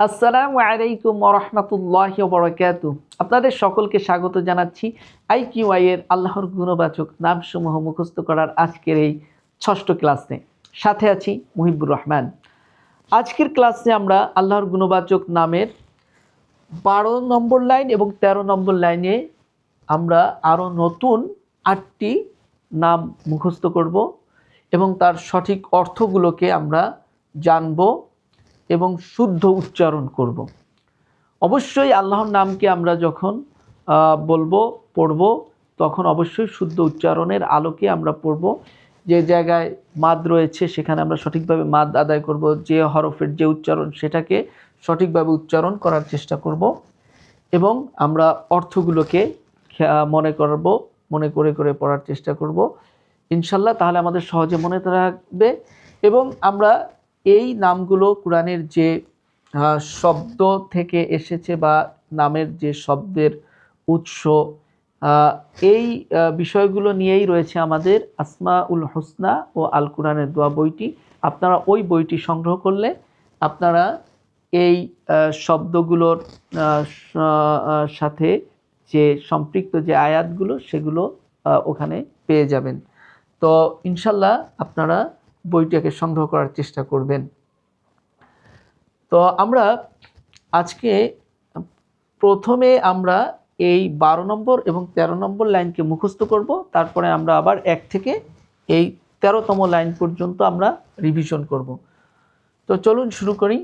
আসসালামু আলাইকুম ওয়া রাহমাতুল্লাহি ওয়া বারাকাতুহু। আপনাদের সকলকে স্বাগত জানাচ্ছি আইকিউআই এর আল্লাহর গুণবাচক নামসমূহ মুখস্থ করার আজকের এই ষষ্ঠ ক্লাসে। সাথে আছি মুহিবুর রহমান। আজকের ক্লাসে আমরা আল্লাহর গুণবাচক নামের 12 নম্বর লাইন এবং 13 নম্বর লাইনে আমরা আরও নতুন 8টি নাম মুখস্থ করব এবং তার সঠিক অর্থগুলোকে আমরা জানব এবং শুদ্ধ উচ্চারণ করব। অবশ্যই আল্লাহর নামকে আমরা যখন বলবো পড়ব তখন অবশ্যই শুদ্ধ উচ্চারণের আলোকে আমরা পড়ব। যে জায়গায় মাদ রয়েছে সেখানে আমরা সঠিকভাবে মাদ আদায় করব, যে হরফের যে উচ্চারণ সেটাকে সঠিকভাবে উচ্চারণ করার চেষ্টা করব এবং আমরা অর্থগুলোকে মনে করে পড়ার চেষ্টা করব ইনশাল্লাহ। তাহলে আমাদের সহজে মনে থাকবে এবং আমরা এই নামগুলো কোরআনের যে শব্দ থেকে এসেছে বা নামের যে শব্দের উৎস, এই বিষয়গুলো নিয়েই রয়েছে আমাদের আসমাউল হোসনা ও আল কোরআনের দোয়া বইটি। আপনারা ওই বইটি সংগ্রহ করলে আপনারা এই শব্দগুলোর সাথে যে সম্পৃক্ত যে আয়াতগুলো সেগুলো ওখানে পেয়ে যাবেন। তো ইনশাল্লাহ আপনারা বইটাকে সংগ্রহ করার চেষ্টা করবেন। তো আমরা আজকে প্রথমে আমরা এই 12 নম্বর এবং 13 নম্বর লাইনকে মুখস্থ করব, তারপরে আমরা আবার 1 থেকে এই 13তম লাইন পর্যন্ত আমরা রিভিশন করব। তো চলুন শুরু করি।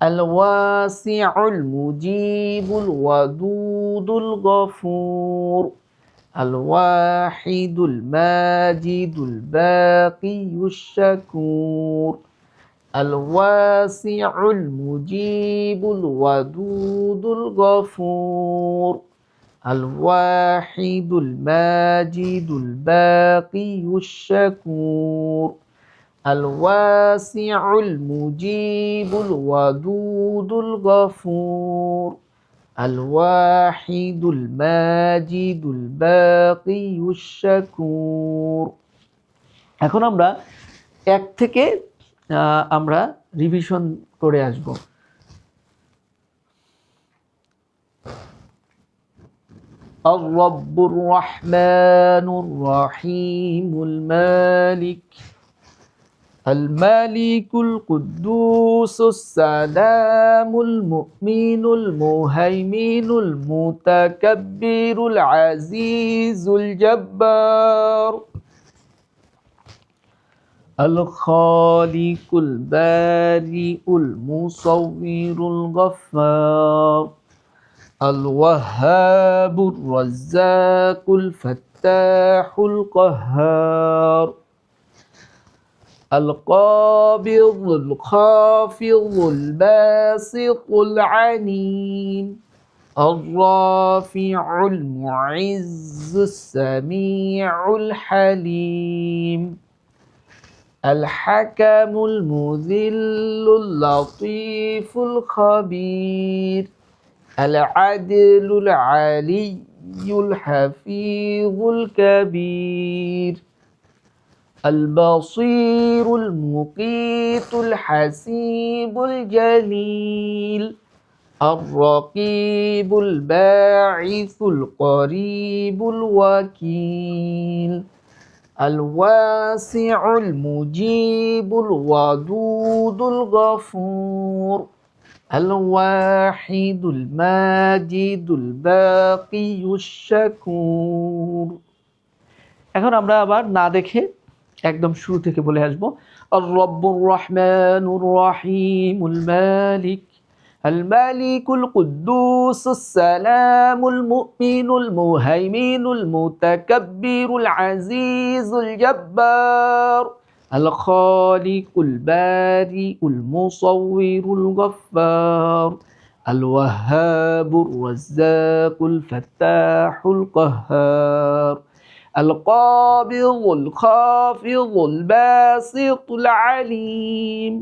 আল ওয়াসিউল মুজিবুল ওয়াদুদুল গফুর আল ওয়াহিদুল মাজিদুল বাকিয়ুশ শাকুর الواسع المجيب الودود الغفور الواحد الماجد الباقي الشكور الواسع المجيب الودود الغفور الواحد الماجد الباقي الشكور। এখন আমরা 1 থেকে আমরা রিভিশন করে আসব। আর-রাব্বুর রাহমানুর রাহিমুল মালিক আল-মালিকুল কুদ্দুসুস সালামুল মুমিনুল মুহাইমিনুল মুতাকাব্বিরুল আজিজুল জাব্বার الخالق البارئ المصور الغفار الوهاب الرزاق الفتاح القهار القابض الخافض الباسط العليم الرافع المعز السميع الحليم الحكم المذل اللطيف الخبير العدل العلي الحفيظ الكبير البصير المقيت الحسيب الجليل الرقيب الباعث القريب الوكيل الواسع المجيب الودود الغفور الواحد الماجد الباقي الشكور। এখন আমরা আবার না দেখে একদম শুরু থেকে বলে আসব। আর-রাব্বুর রাহমানুর রাহিমুল মালিক الملك القدوس السلام المؤمن المهيمن المتكبر العزيز الجبار الخالق البارئ المصور الغفار الوهاب الرزاق الفتاح القهار القابض الخافض الباسط العليم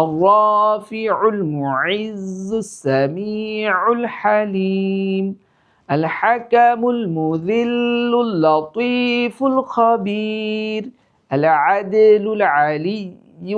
الرافع المعز السميع الحليم الحكم المذل اللطيف الخبير العدل العلي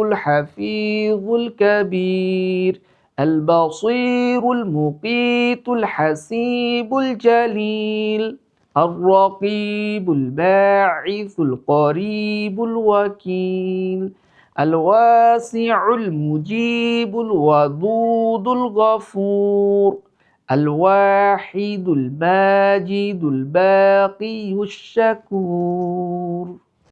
الحفيظ الكبير البصير المقيت الحسيب الجليل الرقيب الباعث القريب الوكيل الواسع المجيب الودود الغفور الواحد الماجد الباقي الشكور.